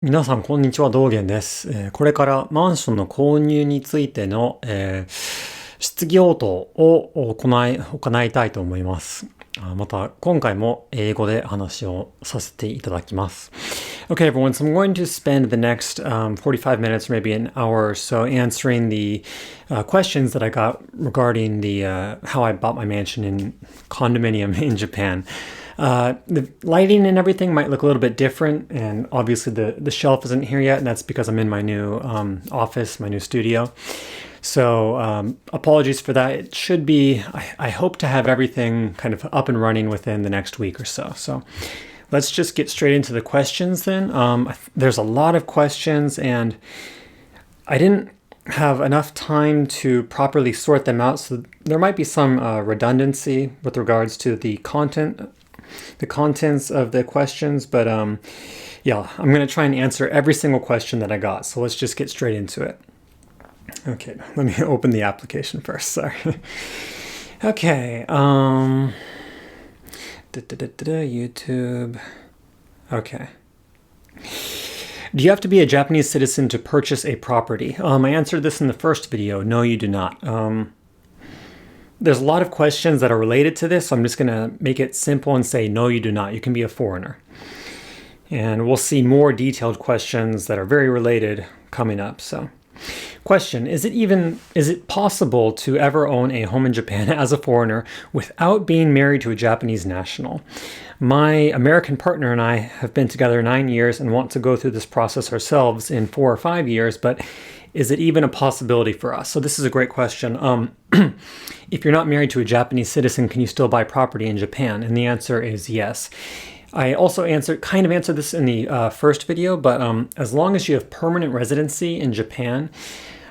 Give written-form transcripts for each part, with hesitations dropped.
皆さん、こんにちは、道元です。これからマンションの購入についての、質疑応答を行いたいと思います。また、今回も英語で話をさせていただきます。Okay, everyone, so I'm going to spend the next 45 minutes, maybe an hour or so, answering the questions that I got regarding how I bought my mansion in condominium in Japan. The lighting and everything might look a little bit different, and obviously the shelf isn't here yet, and that's because I'm in my new office, my new studio. So apologies for that. It should be, I hope to have everything kind of up and running within the next week or so. So let's just get straight into the questions then. There's a lot of questions, and I didn't have enough time to properly sort them out, so there might be some redundancy with regards to the contents of the questions, but yeah, I'm going to try and answer every single question that I got. So let's just get straight into it. Okay, let me open the application first. Sorry. Okay. YouTube. Okay. Do you have to be a Japanese citizen to purchase a property? I answered this in the first video. No, you do not. There's a lot of questions that are related to this, so I'm just going to make it simple and say, no, you do not. You can be a foreigner. And we'll see more detailed questions that are very related coming up. So, question, is it possible to ever own a home in Japan as a foreigner without being married to a Japanese national? My American partner and I have been together 9 years and want to go through this process ourselves in 4 or 5 years, but is it even a possibility for us? So this is a great question. If you're not married to a Japanese citizen, can you still buy property in Japan? And the answer is yes. I also answered this in the first video, but as long as you have permanent residency in Japan,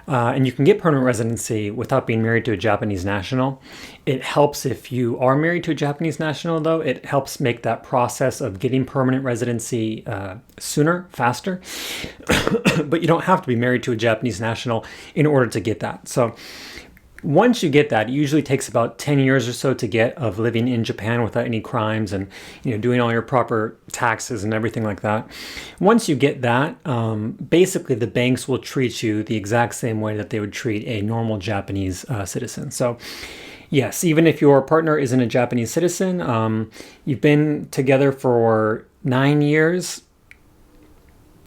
and you can get permanent residency without being married to a Japanese national. It helps if you are married to a Japanese national, though. It helps make that process of getting permanent residency sooner, faster. But you don't have to be married to a Japanese national in order to get that. So once you get that, it usually takes about 10 years or so to get of living in Japan without any crimes and doing all your proper taxes and everything like that. Once you get that, basically the banks will treat you the exact same way that they would treat a normal Japanese citizen. So yes, even if your partner isn't a Japanese citizen, you've been together for 9 years,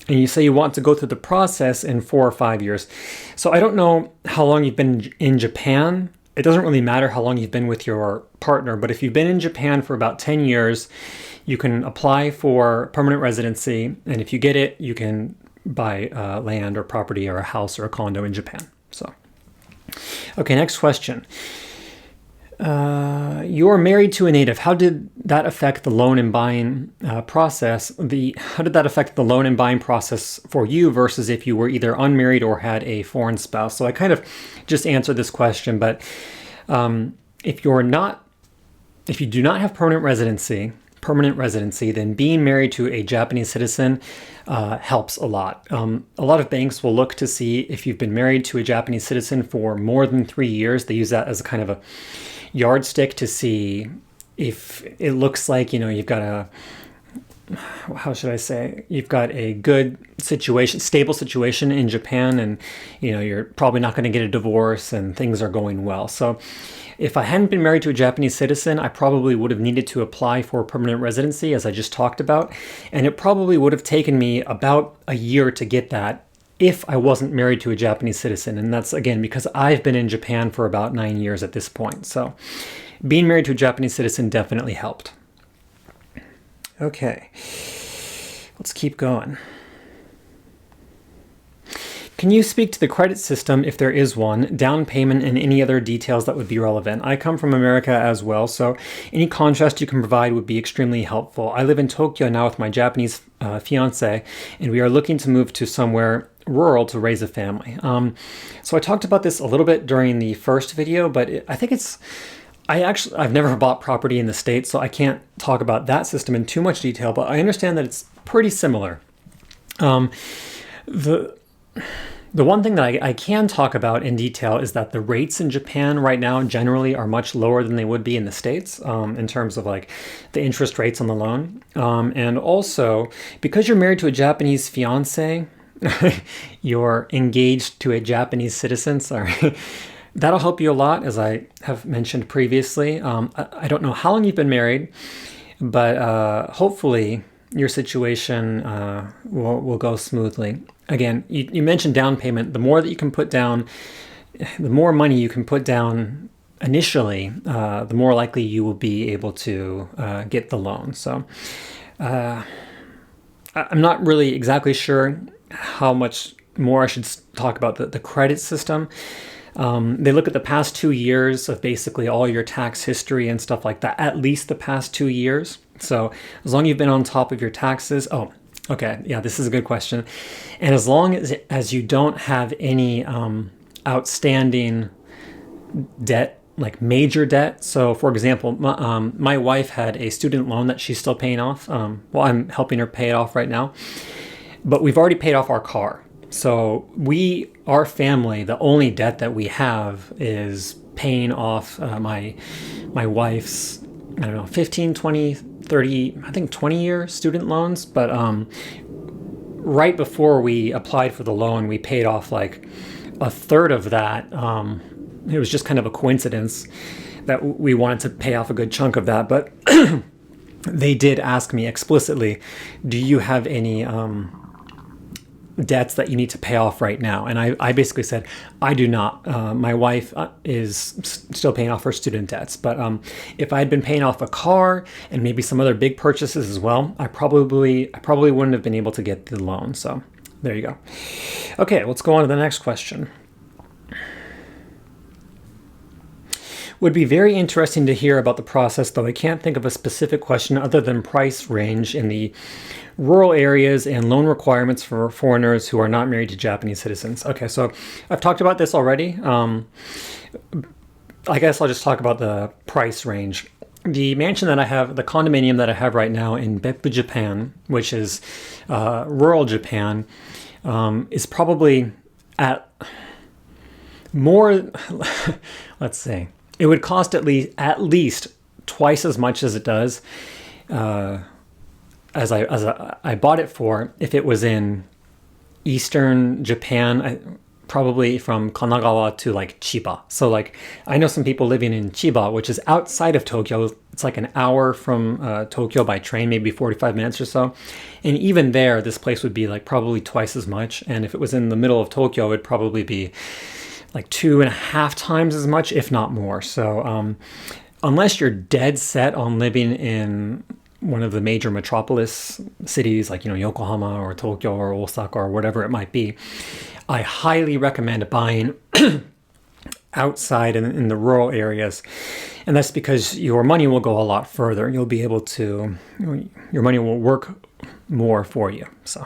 and you say you want to go through the process in 4 or 5 years. So I don't know how long you've been in Japan. It doesn't really matter how long you've been with your partner, but if you've been in Japan for about 10 years, you can apply for permanent residency, and if you get it, you can buy land or property or a house or a condo in Japan. So, okay, next question. You're married to a native. How did that affect the loan and buying process? How did that affect the loan and buying process for you versus if you were either unmarried or had a foreign spouse? So I kind of just answered this question, but if you do not have permanent residency, then being married to a Japanese citizen helps a lot. A lot of banks will look to see if you've been married to a Japanese citizen for more than 3 years. They use that as a kind of a yardstick to see if it looks like, you've got you've got a good situation, stable situation in Japan, and, you're probably not going to get a divorce and things are going well. So if I hadn't been married to a Japanese citizen, I probably would have needed to apply for permanent residency, as I just talked about, and it probably would have taken me about a year to get that if I wasn't married to a Japanese citizen. And that's, again, because I've been in Japan for about 9 years at this point. So being married to a Japanese citizen definitely helped. Okay, let's keep going. Can you speak to the credit system, if there is one, down payment, and any other details that would be relevant? I come from America as well, so any contrast you can provide would be extremely helpful. I live in Tokyo now with my Japanese fiance, and we are looking to move to somewhere rural to raise a family. So I talked about this a little bit during the first video, but I think I've never bought property in the States, so I can't talk about that system in too much detail, but I understand that it's pretty similar. The one thing that I can talk about in detail is that the rates in Japan right now generally are much lower than they would be in the States, in terms of like the interest rates on the loan. And also, because you're married to a Japanese fiance, you're engaged to a Japanese citizen, sorry. That'll help you a lot, as I have mentioned previously. I don't know how long you've been married, but hopefully your situation will go smoothly. Again, you mentioned down payment. The more that you can put down, the more money you can put down initially, the more likely you will be able to get the loan. So I'm not really exactly sure how much more I should talk about the credit system. They look at the past 2 years of basically all your tax history and stuff like that, at least the past 2 years. So as long as you've been on top of your taxes, okay, yeah, this is a good question. And as long as you don't have any outstanding debt, like major debt. So for example, my wife had a student loan that she's still paying off. Well, I'm helping her pay it off right now. But we've already paid off our car. So our family, the only debt that we have is paying off my wife's, I don't know, 15, 20, 30, I think 20-year student loans. But right before we applied for the loan, we paid off like a third of that. It was just kind of a coincidence that we wanted to pay off a good chunk of that. But they did ask me explicitly, do you have any debts that you need to pay off right now? And I basically said, I do not. My wife is still paying off her student debts. But if I had been paying off a car and maybe some other big purchases as well, I probably wouldn't have been able to get the loan. So there you go. Okay, let's go on to the next question. Would be very interesting to hear about the process, though I can't think of a specific question other than price range in the rural areas and loan requirements for foreigners who are not married to Japanese citizens. Okay, so I've talked about this already. I guess I'll just talk about the price range. The mansion that I have, the condominium that I have right now in Beppu, Japan, which is rural Japan, is probably at more, let's say, it would cost at least twice as much as it does as I bought it for if it was in eastern Japan, probably from Kanagawa to like Chiba. So like I know some people living in Chiba, which is outside of Tokyo. It's like an hour from Tokyo by train, maybe 45 minutes or so. And even there, this place would be like probably twice as much. And if it was in the middle of Tokyo, it would probably be like 2.5 times as much, if not more. So unless you're dead set on living in one of the major metropolis cities like, Yokohama or Tokyo or Osaka or whatever it might be, I highly recommend buying outside in the rural areas. And that's because your money will go a lot further. You'll be able to, your money will work more for you. So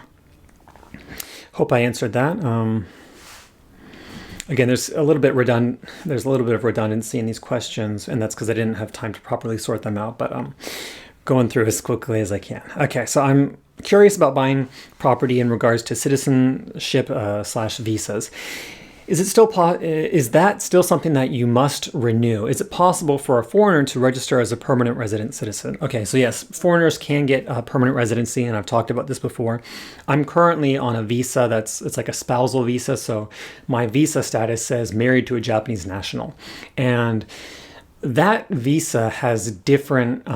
hope I answered that. Again, there's a little bit of redundancy in these questions, and that's because I didn't have time to properly sort them out, but going through as quickly as I can. Okay, so I'm curious about buying property in regards to citizenship / visas. Is that still something that you must renew? Is it possible for a foreigner to register as a permanent resident citizen? Okay, so yes, foreigners can get a permanent residency, and I've talked about this before. I'm currently on a visa it's like a spousal visa, so my visa status says married to a Japanese national. And that visa has different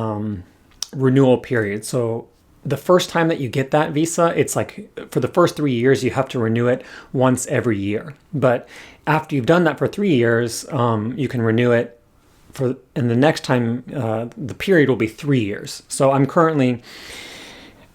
renewal periods. So the first time that you get that visa, it's like for the first 3 years, you have to renew it once every year. But after you've done that for 3 years, you can renew it and the next time, the period will be 3 years. So I'm currently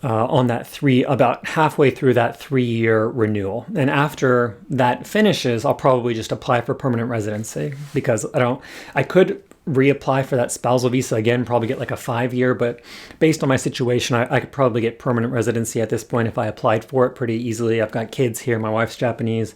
on about halfway through that 3-year renewal. And after that finishes, I'll probably just apply for permanent residency because I could reapply for that spousal visa again, probably get like a 5-year, but based on my situation, I could probably get permanent residency at this point if I applied for it pretty easily. I've got kids here. My wife's Japanese.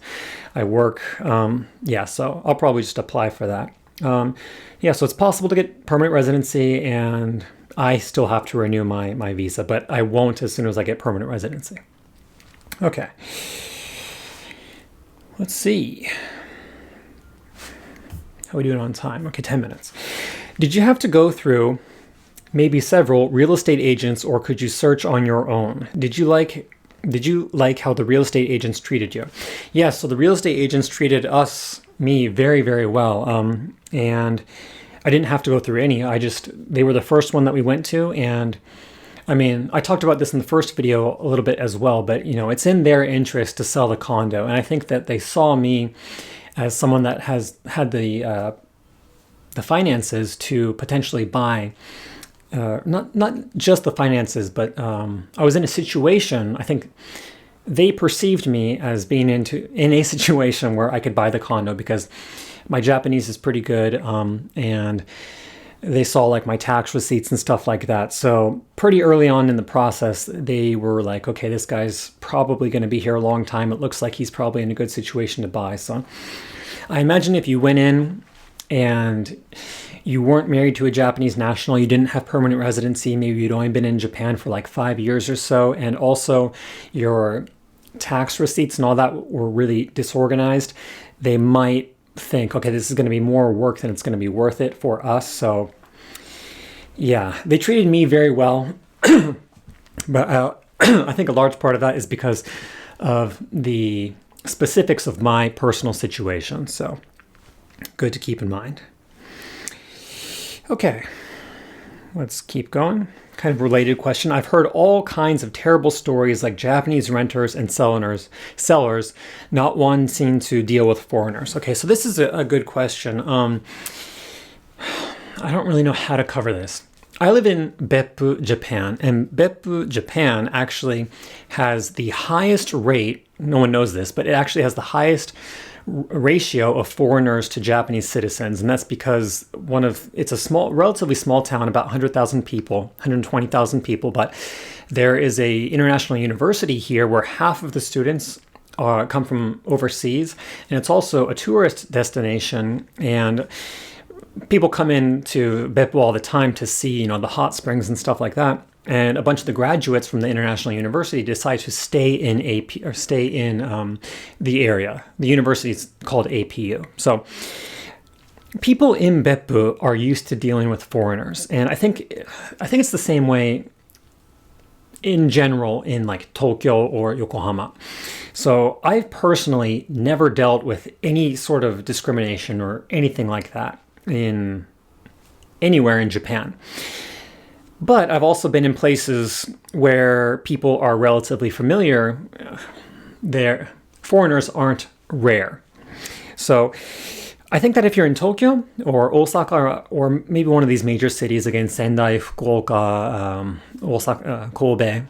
I work. So I'll probably just apply for that. So it's possible to get permanent residency, and I still have to renew my visa, but I won't as soon as I get permanent residency. Okay. Let's see. How are we doing on time? Okay, 10 minutes. Did you have to go through maybe several real estate agents, or could you search on your own? Did you like how the real estate agents treated you? Yes, so the real estate agents treated me very, very well. And I didn't have to go through any. They were the first one that we went to. And I mean, I talked about this in the first video a little bit as well, but it's in their interest to sell the condo. And I think that they saw me as someone that has had the finances to potentially buy, not just the finances, but I was in a situation, I think they perceived me as being in a situation where I could buy the condo because my Japanese is pretty good, and they saw like my tax receipts and stuff like that. So pretty early on in the process, they were like, okay, this guy's probably going to be here a long time. It looks like he's probably in a good situation to buy. So I imagine if you went in and you weren't married to a Japanese national, you didn't have permanent residency, maybe you'd only been in Japan for like 5 years or so, and also your tax receipts and all that were really disorganized, they might think, okay, this is going to be more work than it's going to be worth it for us. So yeah, they treated me very well. But I think a large part of that is because of the specifics of my personal situation. So good to keep in mind. Okay, let's keep going. Kind of related question. I've heard all kinds of terrible stories like Japanese renters and sellers. Not one seem to deal with foreigners. Okay, so this is a good question. I don't really know how to cover this. I live in Beppu, Japan, and Beppu, Japan actually has the highest rate, no one knows this, but it actually has the highest ratio of foreigners to Japanese citizens, and that's because it's a relatively small town, about 100,000 people, 120,000 people, but there is a international university here where half of the students come from overseas, and it's also a tourist destination, and people come into Beppu all the time to see, the hot springs and stuff like that. And a bunch of the graduates from the international university decide to stay in the area. The university is called APU. So people in Beppu are used to dealing with foreigners, and I think it's the same way in general in like Tokyo or Yokohama. So I've personally never dealt with any sort of discrimination or anything like that anywhere in Japan. But I've also been in places where people are relatively familiar. Foreigners aren't rare. So I think that if you're in Tokyo or Osaka or maybe one of these major cities, again, Sendai, Fukuoka, Osaka, Kobe,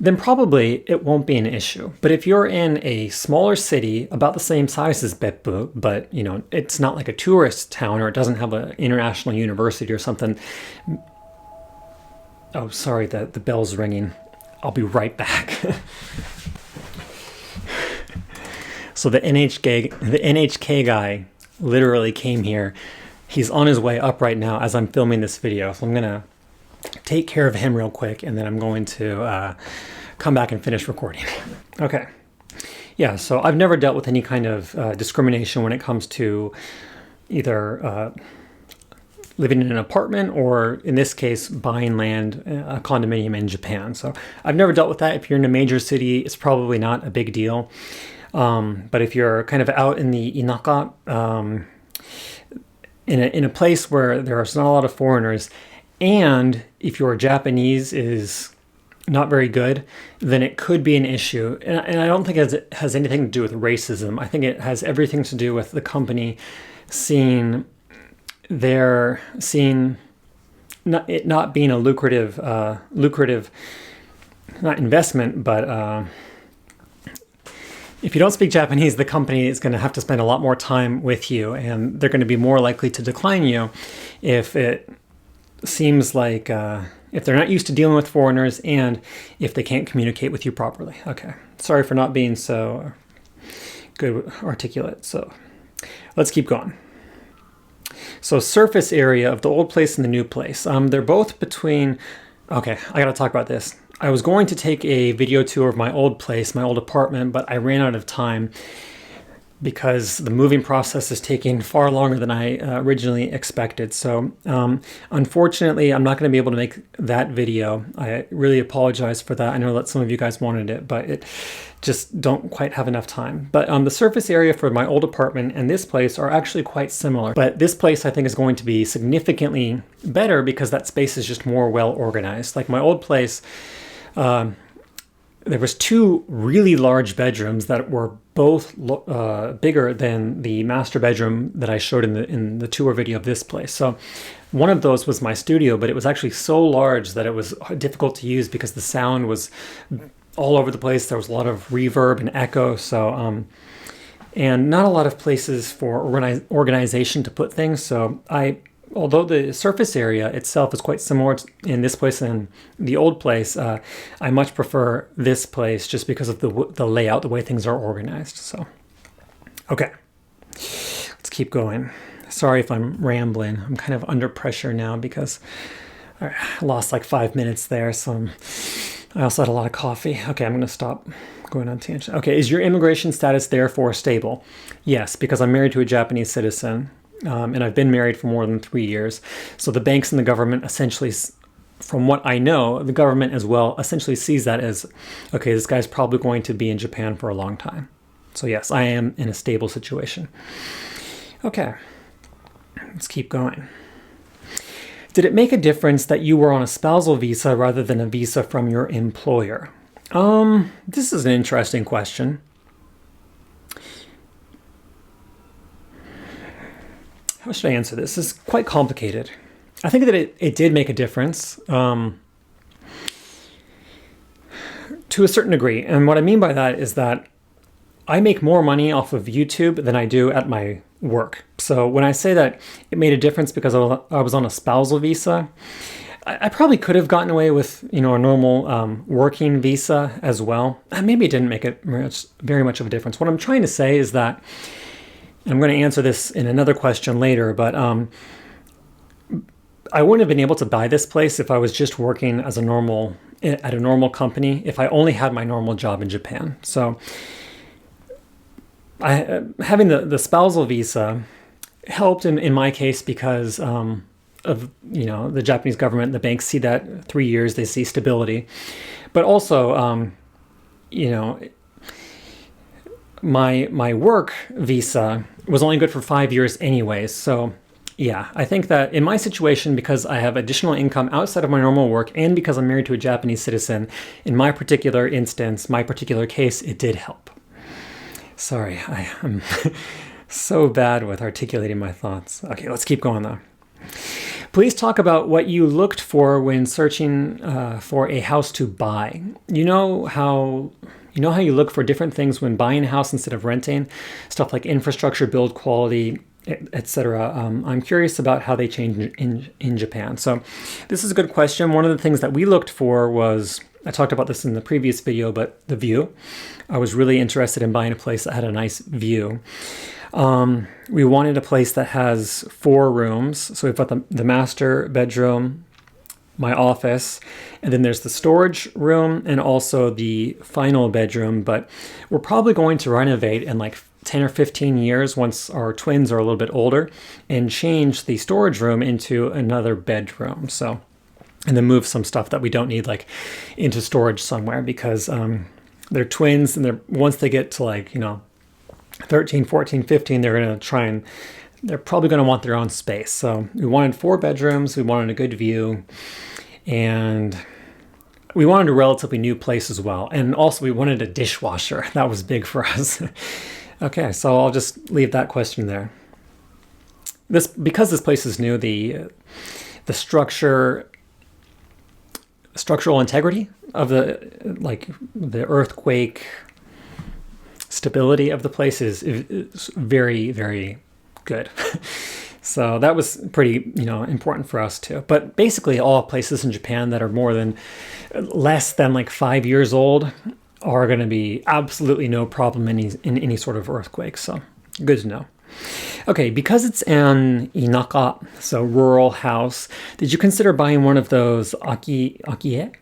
then probably it won't be an issue. But if you're in a smaller city about the same size as Beppu, but it's not like a tourist town or it doesn't have an international university or something. Oh, sorry, the bell's ringing. I'll be right back. So the NHK guy literally came here. He's on his way up right now as I'm filming this video. So I'm going to take care of him real quick, and then I'm going to come back and finish recording. Okay. Yeah, so I've never dealt with any kind of discrimination when it comes to either living in an apartment or, in this case, buying land, a condominium in Japan. So I've never dealt with that. If you're in a major city, it's probably not a big deal. But if you're kind of out in the inaka, in a place where there's not a lot of foreigners, and if your Japanese is not very good, then it could be an issue. And I don't think it has anything to do with racism. I think it has everything to do with the company seeing it not being a lucrative, not investment, but if you don't speak Japanese, the company is going to have to spend a lot more time with you, and they're going to be more likely to decline you if it seems like if they're not used to dealing with foreigners and if they can't communicate with you properly. Okay, sorry for not being so good articulate. So let's keep going. So surface area of the old place and the new place. They're both between, okay, I gotta talk about this. I was going to take a video tour of my old place, my old apartment, but I ran out of time. because the moving process is taking far longer than I originally expected. So unfortunately, I'm not going to be able to make that video. I really apologize for that. I know that some of you guys wanted it, but it just don't quite have enough time. But the surface area for my old apartment and this place are actually quite similar. But this place I think is going to be significantly better because that space is just more well organized. Like my old place, there was 2 really large bedrooms that were both bigger than the master bedroom that I showed in the tour video of this place. So one of those was my studio, but it was actually so large that it was difficult to use because the sound was all over the place. There was a lot of reverb and echo. So, and not a lot of places for organization to put things. So although the surface area itself is quite similar in this place and the old place, I much prefer this place just because of the layout, the way things are organized. So, okay, let's keep going. Sorry if I'm rambling. I'm kind of under pressure now because I lost like 5 minutes there. So I also had a lot of coffee. Okay, I'm going to stop going on tangent. Okay, is your immigration status therefore stable? Yes, because I'm married to a Japanese citizen. And I've been married for more than 3 years. So the banks and the government essentially, from what I know, the government as well essentially sees that as, okay, this guy's probably going to be in Japan for a long time. So yes, I am in a stable situation. Okay, let's keep going. Did it make a difference that you were on a spousal visa rather than a visa from your employer? This is an interesting question. How should I answer this? This is quite complicated. I think that it did make a difference to a certain degree. And what I mean by that is that I make more money off of YouTube than I do at my work. So when I say that it made a difference because I was on a spousal visa, I probably could have gotten away with, a normal working visa as well. Maybe it didn't make it very much of a difference. What I'm trying to say is that, I'm going to answer this in another question later, but I wouldn't have been able to buy this place if I was just working at a normal company, if I only had my normal job in Japan. So having the spousal visa helped in my case because of the Japanese government, the banks see that 3 years, they see stability. But also, my work visa was only good for 5 years anyways. So yeah, I think that in my situation, because I have additional income outside of my normal work and because I'm married to a Japanese citizen, in my particular instance, my particular case, it did help. Sorry, I am so bad with articulating my thoughts. Okay, let's keep going though. Please talk about what you looked for when searching for a house to buy. You know how you look for different things when buying a house instead of renting, stuff like infrastructure, build quality, etc. I'm curious about how they change in Japan. So this is a good question. One of the things that we looked for was, I talked about this in the previous video, but the view. I was really interested in buying a place that had a nice view. We wanted a place that has 4 rooms. So we've got the master bedroom, my office, and then there's the storage room and also the final bedroom. But we're probably going to renovate in like 10 or 15 years once our twins are a little bit older and change the storage room into another bedroom. So, and then move some stuff that we don't need like into storage somewhere because they're twins and once they get to 13, 14, 15, they're probably going to want their own space. So we wanted 4 bedrooms, we wanted a good view, and we wanted a relatively new place as well. And also we wanted a dishwasher. That was big for us. Okay, so I'll just leave that question there. Because this place is new, the structural integrity of the earthquake stability of the place is very, very good. So that was pretty, important for us too. But basically all places in Japan that are less than like 5 years old are going to be absolutely no problem in any sort of earthquake. So good to know. Okay, because it's an inaka, so rural house, did you consider buying one of those Akiya?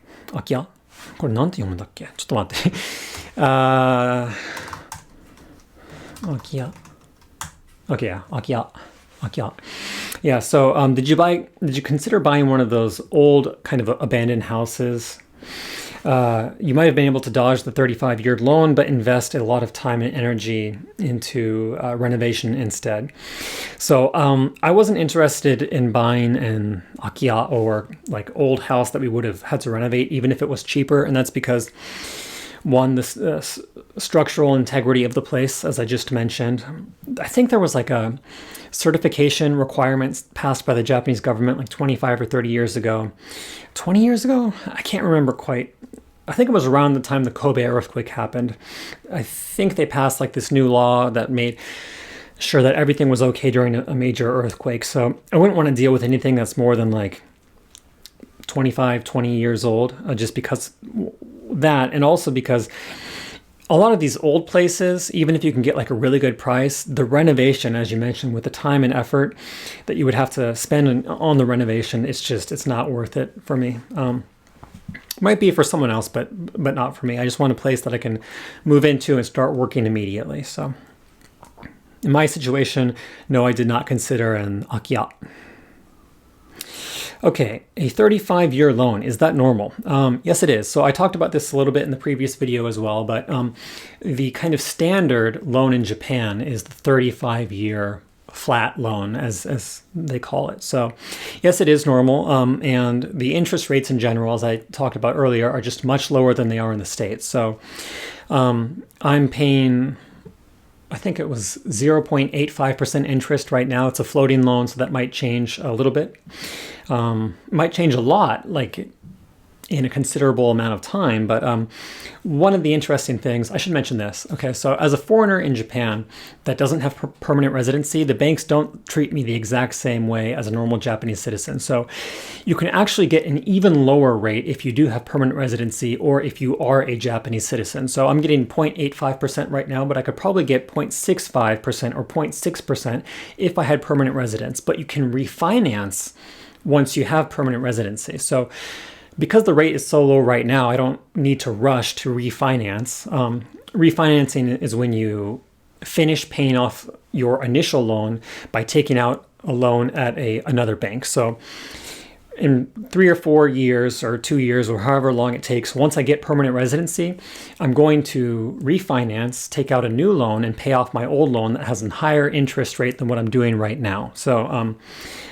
これなんて読むんだっけ？ちょっと待って。Akiya. Okay, yeah, Akiya. Akiya. Yeah, so did you consider buying one of those old kind of abandoned houses? You might have been able to dodge the 35-year loan, but invest a lot of time and energy into renovation instead. So I wasn't interested in buying an Akiya or like old house that we would have had to renovate, even if it was cheaper. And that's because one, the structural integrity of the place, as I just mentioned. I think there was like a certification requirements passed by the Japanese government like 25 or 30 years ago. 20 years ago? I can't remember quite. I think it was around the time the Kobe earthquake happened. I think they passed like this new law that made sure that everything was okay during a major earthquake. So I wouldn't want to deal with anything that's more than like 25, 20 years old, just because that, and also because a lot of these old places, even if you can get like a really good price, the renovation, as you mentioned, with the time and effort that you would have to spend on the renovation, it's not worth it for me. Might be for someone else, but not for me. I just want a place that I can move into and start working immediately. So in my situation, no, I did not consider an Akiya. Okay, a 35-year loan, is that normal? Yes, it is. So I talked about this a little bit in the previous video as well, but the kind of standard loan in Japan is the 35-year flat loan, as they call it. So yes, it is normal. And the interest rates in general, as I talked about earlier, are just much lower than they are in the States. So I'm paying, I think it was 0.85% interest right now. It's a floating loan, so that might change a little bit. Might change a lot, like in a considerable amount of time. But one of the interesting things, I should mention this. Okay, so as a foreigner in Japan that doesn't have permanent residency, the banks don't treat me the exact same way as a normal Japanese citizen. So you can actually get an even lower rate if you do have permanent residency or if you are a Japanese citizen. So I'm getting 0.85% right now, but I could probably get 0.65% or 0.6% if I had permanent residence. But you can refinance once you have permanent residency. So because the rate is so low right now, I don't need to rush to refinance. Refinancing is when you finish paying off your initial loan by taking out a loan at another bank. So in 3 or 4 years or 2 years or however long it takes, once I get permanent residency, I'm going to refinance, take out a new loan and pay off my old loan that has a higher interest rate than what I'm doing right now. So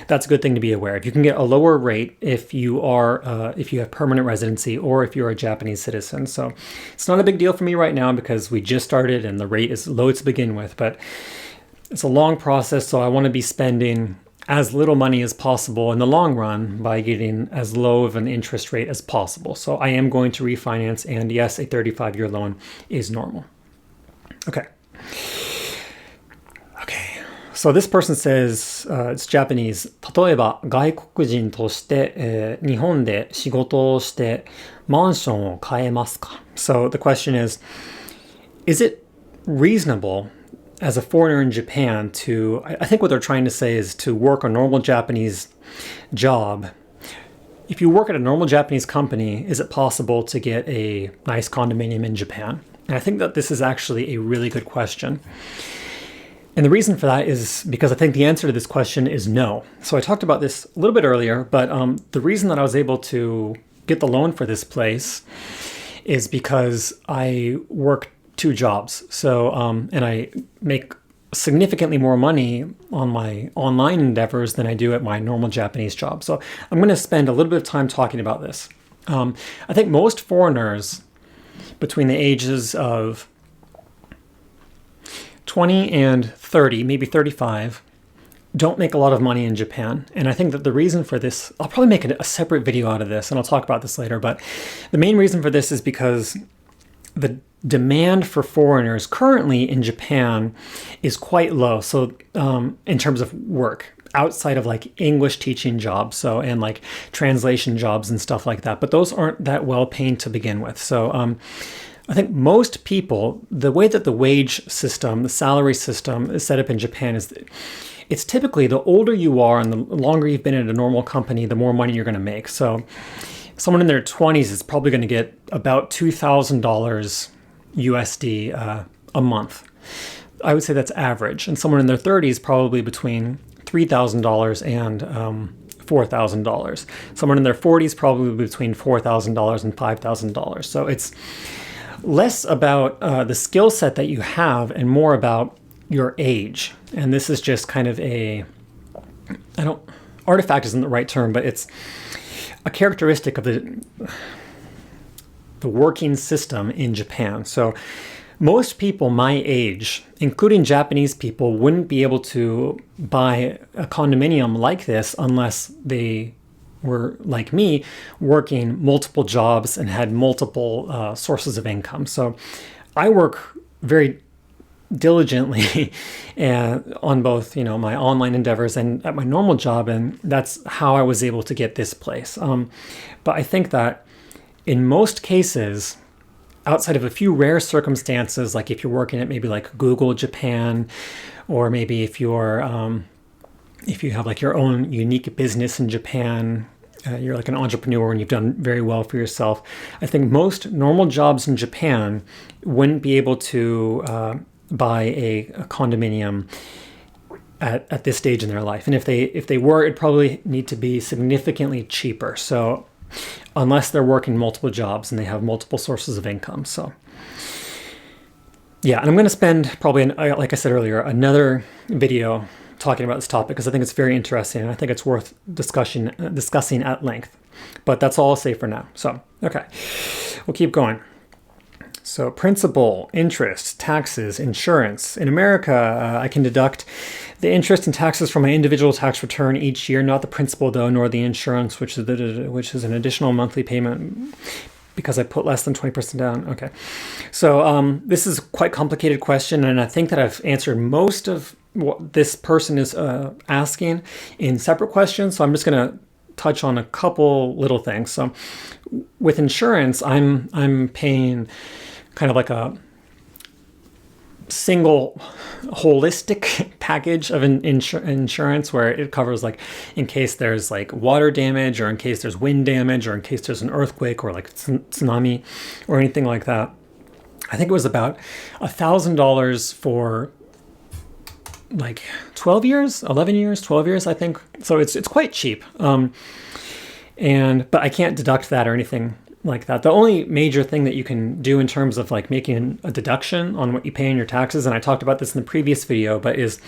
that's a good thing to be aware of. You can get a lower rate if you have permanent residency or if you're a Japanese citizen. So it's not a big deal for me right now because we just started and the rate is low to begin with, but it's a long process. So I want to be spending as little money as possible in the long run by getting as low of an interest rate as possible. So I am going to refinance, and yes, a 35-year loan is normal. Okay. So this person says, it's Japanese. 例えば外国人として、日本で仕事をしてマンションを買えますか? So the question is it reasonable as a foreigner in Japan to, I think what they're trying to say is to work a normal Japanese job. If you work at a normal Japanese company, is it possible to get a nice condominium in Japan? And I think that this is actually a really good question. And the reason for that is because I think the answer to this question is no. So I talked about this a little bit earlier, but the reason that I was able to get the loan for this place is because I work 2 jobs. So, and I make significantly more money on my online endeavors than I do at my normal Japanese job. So I'm going to spend a little bit of time talking about this. I think most foreigners between the ages of 20 and 30, maybe 35, don't make a lot of money in Japan. And I think that the reason for this, I'll probably make a separate video out of this, and I'll talk about this later, but the main reason for this is because the demand for foreigners currently in Japan is quite low. So in terms of work, outside of like English teaching jobs, so and like translation jobs and stuff like that, but those aren't that well paying to begin with. So I think most people, the way that the wage system, the salary system is set up in Japan is it's typically the older you are and the longer you've been at a normal company, the more money you're going to make. So someone in their 20s is probably going to get about $2,000 USD a month. I would say that's average. And someone in their 30s probably between $3,000 and $4,000. Someone in their 40s probably between $4,000 and $5,000. So it's less about the skill set that you have and more about your age. And this is just kind of artifact isn't the right term, but it's a characteristic of the working system in Japan. So most people my age, including Japanese people, wouldn't be able to buy a condominium like this unless they were, like me, working multiple jobs and had multiple sources of income. So I work very diligently on both, my online endeavors and at my normal job, and that's how I was able to get this place. But I think that in most cases, outside of a few rare circumstances, like if you're working at maybe like Google Japan, or maybe if you have like your own unique business in Japan, you're like an entrepreneur and you've done very well for yourself. I think most normal jobs in Japan wouldn't be able to buy a condominium at this stage in their life. And if they were, it'd probably need to be significantly cheaper. So unless they're working multiple jobs and they have multiple sources of income. So yeah, and I'm going to spend probably, like I said earlier, another video talking about this topic because I think it's very interesting and I think it's worth discussing at length. But that's all I'll say for now. So, okay, we'll keep going. So principal, interest, taxes, insurance. In America, I can deduct the interest and taxes from my individual tax return each year, not the principal though, nor the insurance, which is an additional monthly payment because I put less than 20% down. Okay. So this is a quite complicated question, and I think that I've answered most of what this person is asking in separate questions. So I'm just going to touch on a couple little things. So with insurance, I'm paying kind of like a single holistic package of insurance where it covers like in case there's like water damage or in case there's wind damage or in case there's an earthquake or like tsunami or anything like that. I think it was about $1,000 for like 12 years, 11 years, 12 years, I think. So it's quite cheap. But I can't deduct that or anything like that. The only major thing that you can do in terms of like making a deduction on what you pay in your taxes, and I talked about this in the previous video, but is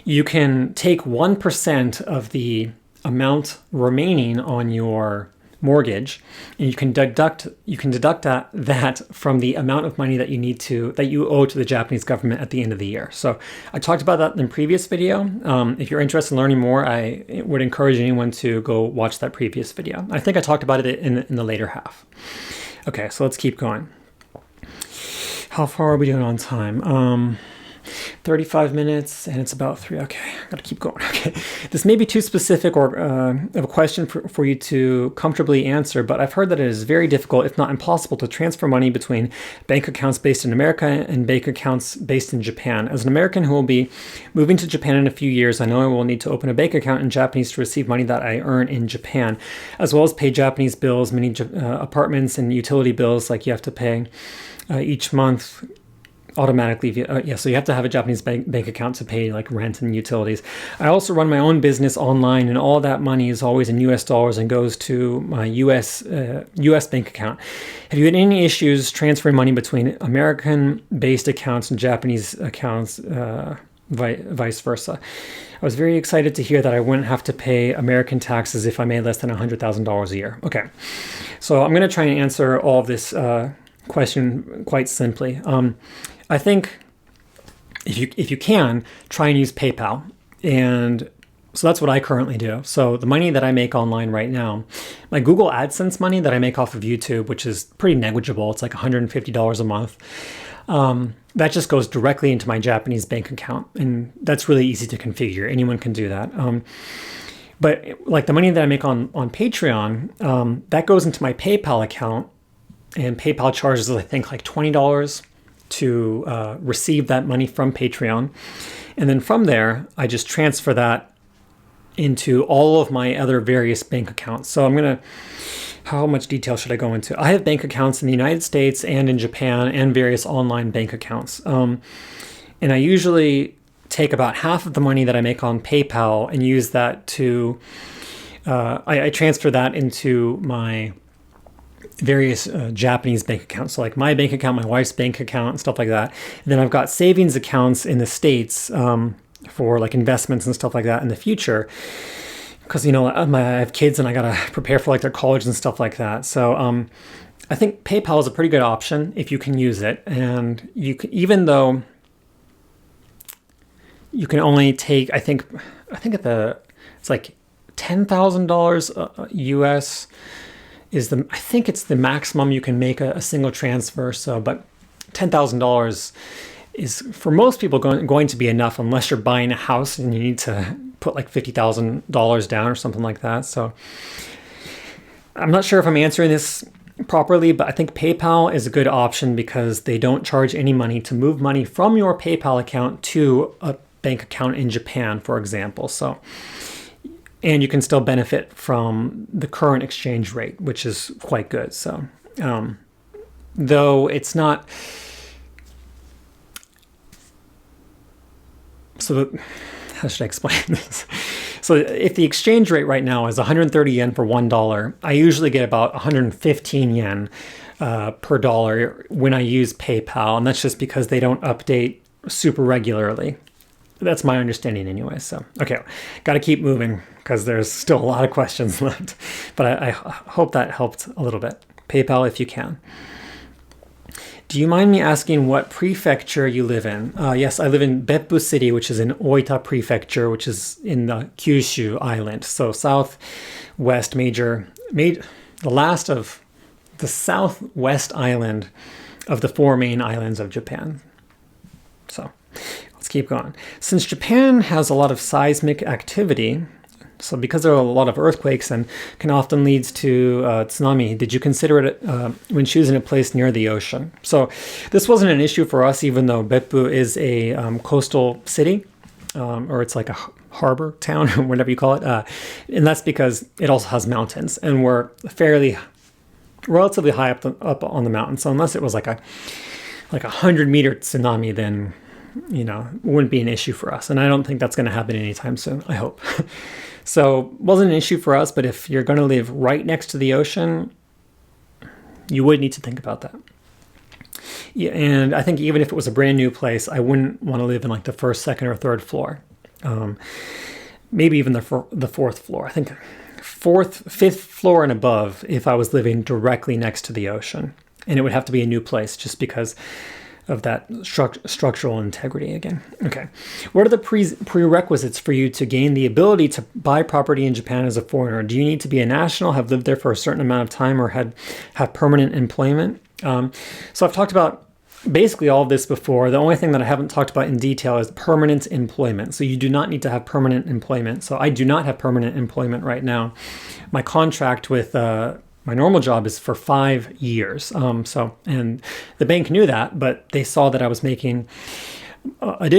you can take 1% of the amount remaining on your mortgage, and you can deduct that from the amount of money that you owe to the Japanese government at the end of the year. So I talked about that in the previous video. If you're interested in learning more, I would encourage anyone to go watch that previous video. I think I talked about it in the later half. Okay, so let's keep going. How far are we doing on time? 35 minutes, and it's about 3. Okay, I gotta keep going. Okay, this may be too specific or of a question for you to comfortably answer, but I've heard that it is very difficult, if not impossible, to transfer money between bank accounts based in America and bank accounts based in Japan. As an American who will be moving to Japan in a few years, I know I will need to open a bank account in Japanese to receive money that I earn in Japan, as well as pay Japanese bills, many apartments and utility bills like you have to pay each month automatically. So you have to have a Japanese bank account to pay like rent and utilities. I also run my own business online, and all that money is always in US dollars and goes to my US bank account. Have you had any issues transferring money between American-based accounts and Japanese accounts, vice versa? I was very excited to hear that I wouldn't have to pay American taxes if I made less than $100,000 a year. Okay, so I'm going to try and answer all of this question quite simply. I think if you can, try and use PayPal. And so that's what I currently do. So the money that I make online right now, my Google AdSense money that I make off of YouTube, which is pretty negligible, it's like $150 a month, that just goes directly into my Japanese bank account. And that's really easy to configure. Anyone can do that. But like the money that I make on Patreon, that goes into my PayPal account, and PayPal charges, I think, like $20 to receive that money from Patreon. And then from there, I just transfer that into all of my other various bank accounts. So how much detail should I go into? I have bank accounts in the United States and in Japan and various online bank accounts. And I usually take about half of the money that I make on PayPal and use that to, I transfer that into my various Japanese bank accounts. So like my bank account, my wife's bank account, and stuff like that. And then I've got savings accounts in the States for like investments and stuff like that in the future. Because, I have kids and I got to prepare for like their college and stuff like that. So I think PayPal is a pretty good option if you can use it. And you can, even though you can only take, I think it's like $10,000 US is I think it's the maximum you can make a single transfer. So, but $10,000 is for most people going to be enough unless you're buying a house and you need to put like $50,000 down or something like that. So I'm not sure if I'm answering this properly, but I think PayPal is a good option because they don't charge any money to move money from your PayPal account to a bank account in Japan, for example. So, and you can still benefit from the current exchange rate, which is quite good. So, though it's not, how should I explain this? So if the exchange rate right now is 130 yen for $1, I usually get about 115 yen per dollar when I use PayPal. And that's just because they don't update super regularly. That's my understanding anyway. So, okay, got to keep moving because there's still a lot of questions left. But I hope that helped a little bit. PayPal if you can. Do you mind me asking what prefecture you live in? Yes, I live in Beppu City, which is in Oita Prefecture, which is in the Kyushu Island. So southwest the last of the southwest island of the four main islands of Japan. So let's keep going. Since Japan has a lot of seismic activity, so because there are a lot of earthquakes and can often lead to tsunami, did you consider it when choosing a place near the ocean? So this wasn't an issue for us, even though Beppu is a coastal city, or it's like a harbor town, or whatever you call it. And that's because it also has mountains, and we're relatively high up on the mountain. So unless it was like a 100-meter tsunami, then it wouldn't be an issue for us. And I don't think that's going to happen anytime soon, I hope. So wasn't an issue for us, but if you're going to live right next to the ocean, you would need to think about that. Yeah, and I think even if it was a brand new place, I wouldn't want to live in like the first, second, or third floor. Maybe even the fourth floor. I think fifth floor and above if I was living directly next to the ocean. And it would have to be a new place just because of that structural integrity again. Okay. What are the prerequisites for you to gain the ability to buy property in Japan as a foreigner? Do you need to be a national, have lived there for a certain amount of time, or have permanent employment? So I've talked about basically all of this before. The only thing that I haven't talked about in detail is permanent employment. So you do not need to have permanent employment. So I do not have permanent employment right now. My contract with my normal job is for 5 years. And the bank knew that, but they saw that I was making I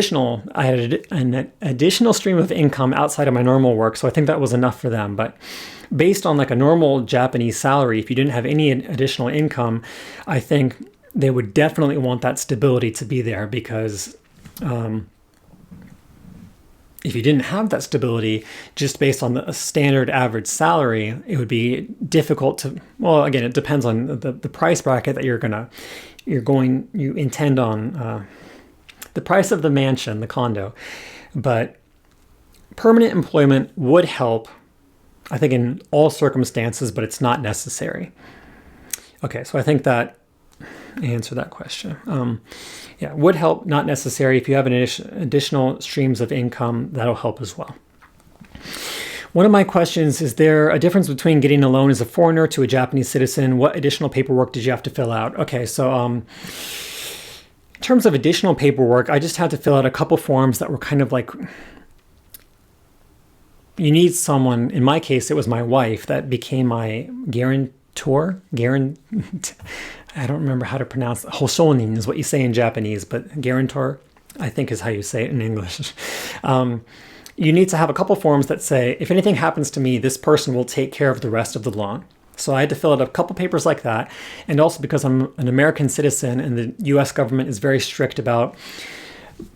had an additional stream of income outside of my normal work. So I think that was enough for them. But based on like a normal Japanese salary, if you didn't have any additional income, I think they would definitely want that stability to be there, because if you didn't have that stability just based on the standard average salary, it would be difficult to, well, again, it depends on the price bracket that you intend on, the price of the mansion, the condo. But permanent employment would help, I think, in all circumstances, but it's not necessary. Okay, so I think that answer that question. Would help, not necessary. If you have an additional streams of income, that'll help as well. One of my questions, is there a difference between getting a loan as a foreigner to a Japanese citizen? What additional paperwork did you have to fill out? Okay, so in terms of additional paperwork, I just had to fill out a couple forms that were kind of like, you need someone, in my case, it was my wife that became my guarantor. I don't remember how to pronounce it. Hoshonin is what you say in Japanese, but guarantor, I think, is how you say it in English. You need to have a couple forms that say, if anything happens to me, this person will take care of the rest of the loan. So I had to fill out a couple papers like that. And also because I'm an American citizen and the US government is very strict about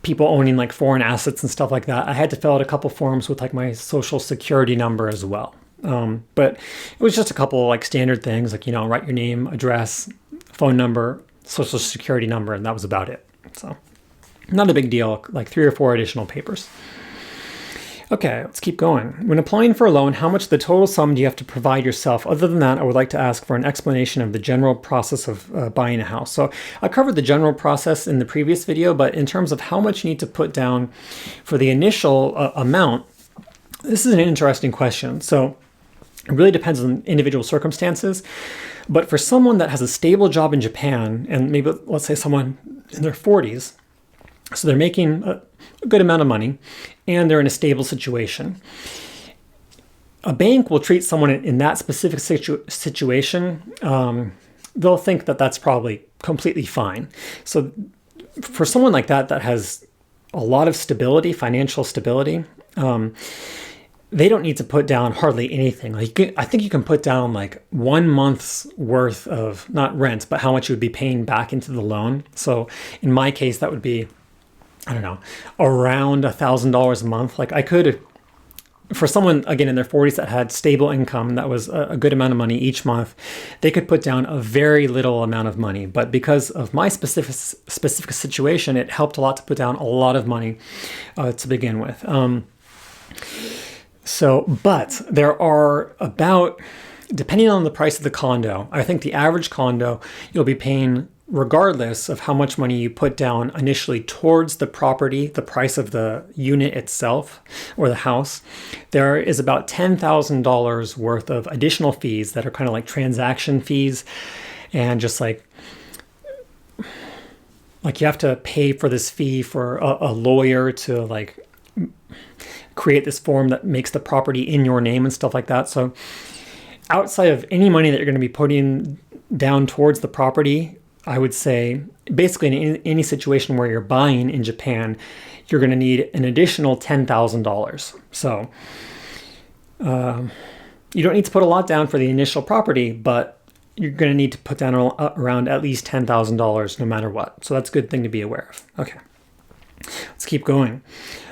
people owning like foreign assets and stuff like that, I had to fill out a couple forms with like my social security number as well. But it was just a couple like standard things, like, write your name, address, phone number, social security number, and that was about it. So not a big deal, like 3 or 4 additional papers. Okay, let's keep going. When applying for a loan, how much of the total sum do you have to provide yourself? Other than that, I would like to ask for an explanation of the general process of buying a house. So I covered the general process in the previous video, but in terms of how much you need to put down for the initial amount, this is an interesting question. So it really depends on individual circumstances. But for someone that has a stable job in Japan, and maybe let's say someone in their 40s, so they're making a good amount of money, and they're in a stable situation, a bank will treat someone in that specific situation, they'll think that that's probably completely fine. So for someone like that has a lot of stability, financial stability, they don't need to put down hardly anything. I think you can put down like 1 month's worth of, not rent, but how much you would be paying back into the loan. So in my case, that would be, I don't know, around $1,000 a month. Like I could, for someone, again, in their 40s that had stable income, that was a good amount of money each month, they could put down a very little amount of money. But because of my specific situation, it helped a lot to put down a lot of money to begin with. But there are about, depending on the price of the condo, I think the average condo, you'll be paying, regardless of how much money you put down initially towards the property, the price of the unit itself or the house, there is about $10,000 worth of additional fees that are kind of like transaction fees, and just like you have to pay for this fee for a lawyer to like create this form that makes the property in your name and stuff like that. So outside of any money that you're going to be putting down towards the property, I would say basically in any situation where you're buying in Japan, you're going to need an additional $10,000. So you don't need to put a lot down for the initial property, but you're going to need to put down around at least $10,000 no matter what. So that's a good thing to be aware of. Okay, let's keep going.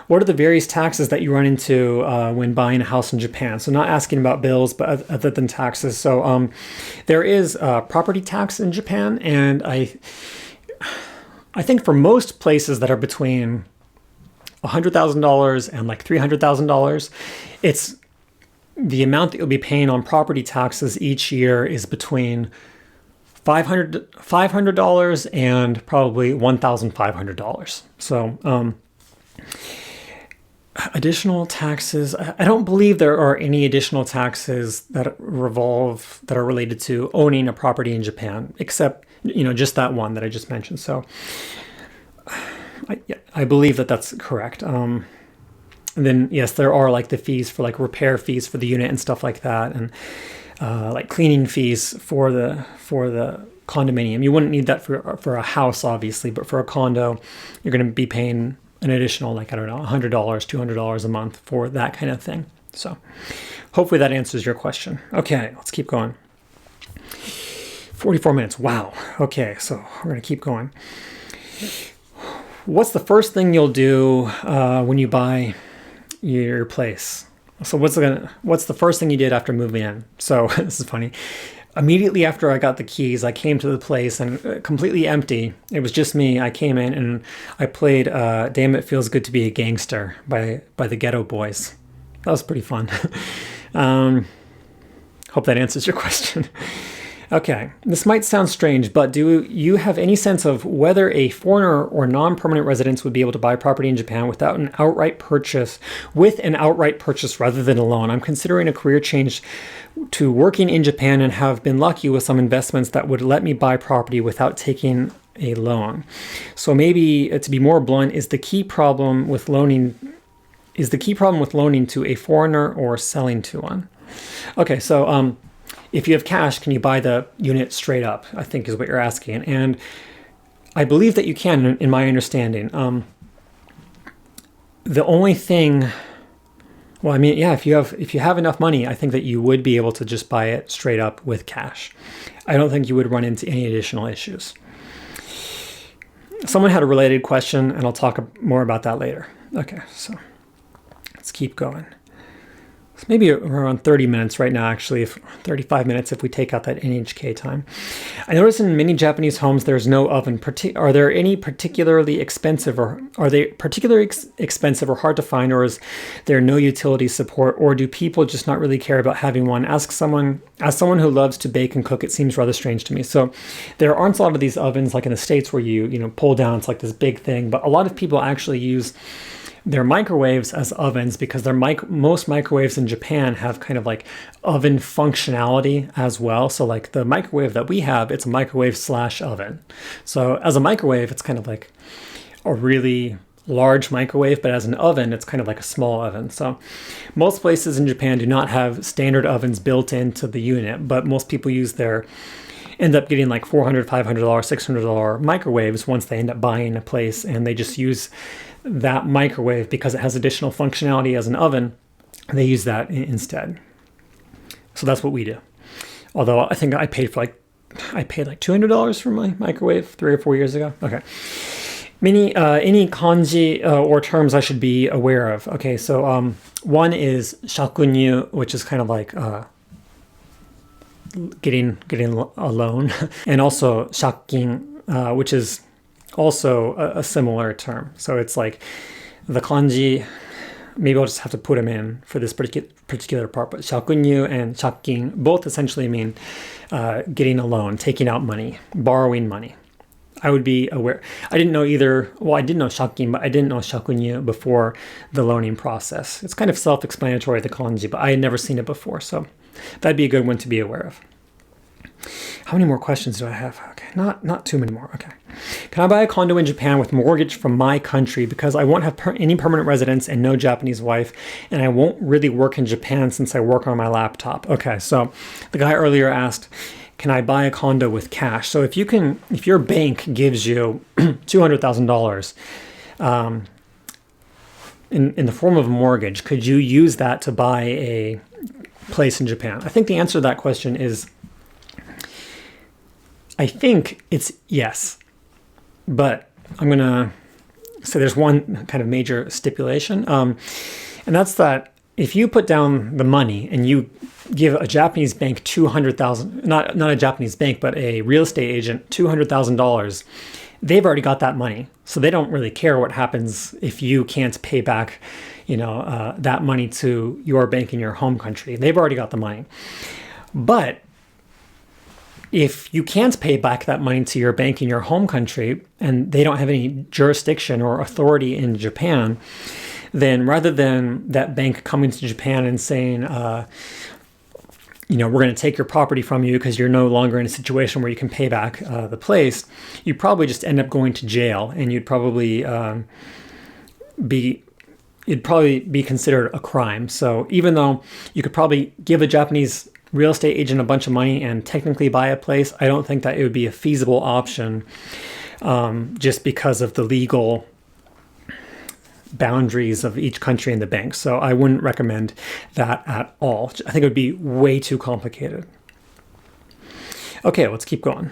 What are the various taxes that you run into when buying a house in Japan? So not asking about bills, but other than taxes. So there is property tax in Japan, and I think for most places that are between $100,000 and like $300,000, it's the amount that you'll be paying on property taxes each year is between $500 and probably $1,500. So additional taxes, I don't believe there are any additional taxes that are related to owning a property in Japan, except, just that one that I just mentioned. So I believe that that's correct. And then, yes, there are like the fees for like repair fees for the unit and stuff like that, and like cleaning fees for the condominium. You wouldn't need that for a house, obviously, but for a condo, you're going to be paying an additional, like, I don't know, $100, $200 a month for that kind of thing. So hopefully that answers your question. Okay, let's keep going. 44 minutes. Wow. Okay, so we're going to keep going. What's the first thing you'll do when you buy your place? So what's the first thing you did after moving in? So this is funny. Immediately after I got the keys, I came to the place and completely empty. It was just me. I came in and I played Damn It Feels Good to Be a Gangster by the Ghetto Boys. That was pretty fun. Hope that answers your question. Okay, this might sound strange, but do you have any sense of whether a foreigner or non-permanent residents would be able to buy property in Japan with an outright purchase rather than a loan? I'm considering a career change to working in Japan and have been lucky with some investments that would let me buy property without taking a loan. So maybe, to be more blunt, is the key problem with loaning to a foreigner or selling to one? Okay, so if you have cash, can you buy the unit straight up, I think is what you're asking. And I believe that you can, in my understanding. The only thing, well, I mean, yeah, if you have enough money, I think that you would be able to just buy it straight up with cash. I don't think you would run into any additional issues. someone had a related question, and I'll talk more about that later. Okay, so let's keep going. It's maybe around 30 minutes right now, actually, 35 minutes if we take out that NHK time. I notice in many Japanese homes there's no oven. Are there any particularly expensive, or are they particularly expensive or hard to find, or is there no utility support, or do people just not really care about having one? As someone who loves to bake and cook, it seems rather strange to me. So there aren't a lot of these ovens like in the States where you pull down, it's like this big thing, but a lot of people actually use their microwaves as ovens because most microwaves in Japan have kind of like oven functionality as well. So like the microwave that we have, it's a microwave / oven. So as a microwave, it's kind of like a really large microwave, but as an oven, it's kind of like a small oven. So most places in Japan do not have standard ovens built into the unit, but most people end up getting like $400, $500, $600 microwaves once they end up buying a place, and they just use that microwave because it has additional functionality as an oven. They use that instead. So that's what we do. Although I think I paid like $200 for my microwave 3 or 4 years ago. Okay. Any kanji or terms I should be aware of. Okay, so one is shakunyu, which is kind of like getting a loan, and also shakkin, which is also a similar term. So it's like the kanji, maybe I'll just have to put them in for this particular part, but shakunyu and shakkin both essentially mean getting a loan, taking out money, borrowing money. I would be aware. I didn't know either. Well, I did know shakkin, but I didn't know shakunyu before the loaning process. It's kind of self-explanatory, the kanji, but I had never seen it before. So that'd be a good one to be aware of. How many more questions do I have? Okay, not too many more. Okay. Can I buy a condo in Japan with mortgage from my country because I won't have any permanent residence and no Japanese wife, and I won't really work in Japan since I work on my laptop? Okay, so the guy earlier asked, can I buy a condo with cash? So if your bank gives you $200,000 in the form of a mortgage, could you use that to buy a place in Japan? I think the answer to that question is, I think it's yes, but I'm going to say there's one kind of major stipulation, and that's that if you put down the money and you give a Japanese bank $200,000, not a Japanese bank, but a real estate agent $200,000, they've already got that money. So they don't really care what happens if you can't pay back, that money to your bank in your home country. They've already got the money. But if you can't pay back that money to your bank in your home country and they don't have any jurisdiction or authority in Japan, then rather than that bank coming to Japan and saying, we're going to take your property from you because you're no longer in a situation where you can pay back the place, you probably just end up going to jail, and you'd probably be considered a crime. So even though you could probably give a Japanese real estate agent a bunch of money and technically buy a place, I don't think that it would be a feasible option just because of the legal boundaries of each country and the bank. So I wouldn't recommend that at all. I think it would be way too complicated. Okay, let's keep going.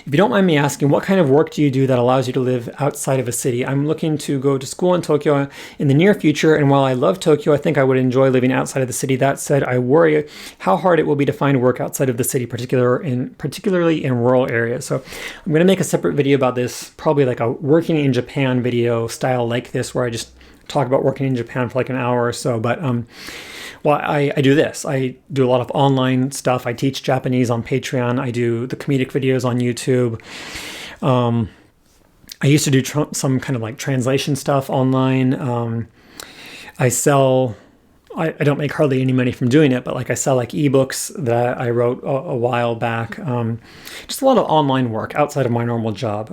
If you don't mind me asking, what kind of work do you do that allows you to live outside of a city? I'm looking to go to school in Tokyo in the near future, and while I love Tokyo, I think I would enjoy living outside of the city. That said, I worry how hard it will be to find work outside of the city, particularly in rural areas. So I'm going to make a separate video about this, probably like a working in Japan video style like this, where I just talk about working in Japan for like an hour or so. But I do this. I do a lot of online stuff. I teach Japanese on Patreon. I do the comedic videos on YouTube. I used to do some kind of like translation stuff online. I sell, I don't make hardly any money from doing it, but like I sell like ebooks that I wrote a while back. Just a lot of online work outside of my normal job.